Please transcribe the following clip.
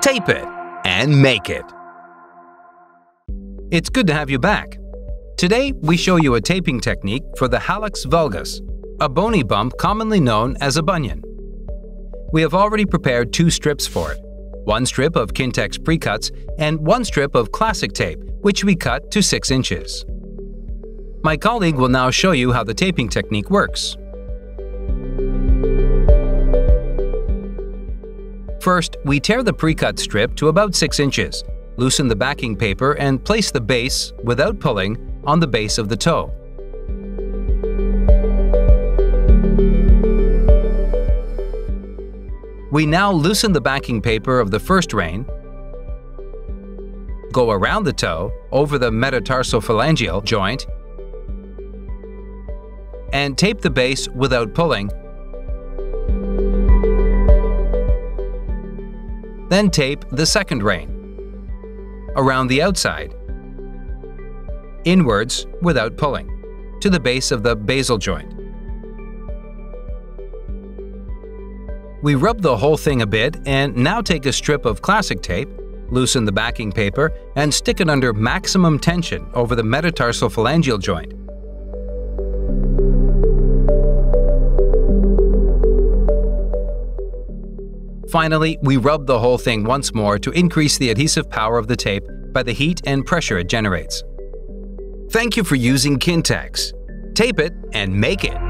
tape it, and make it. It's good to have you back. Today, we show you a taping technique for the Hallux Valugs, a bony bump commonly known as a bunion. We have already prepared 2 strips for it, 1 strip of Kintex pre-cuts and 1 strip of classic tape, which we cut to 6 inches. My colleague will now show you how the taping technique works. First, we tear the pre-cut strip to about 6 inches, loosen the backing paper and place the base, without pulling, on the base of the toe. We now loosen the backing paper of the first rein, go around the toe, over the metatarsophalangeal joint, and tape the base without pulling. Then tape the second rein, around the outside, inwards without pulling, to the base of the basal joint. We rub the whole thing a bit and now take a strip of classic tape, loosen the backing paper, and stick it under maximum tension over the metatarsophalangeal joint. Finally, we rub the whole thing once more to increase the adhesive power of the tape by the heat and pressure it generates. Thank you for using Kintex. Tape it and make it!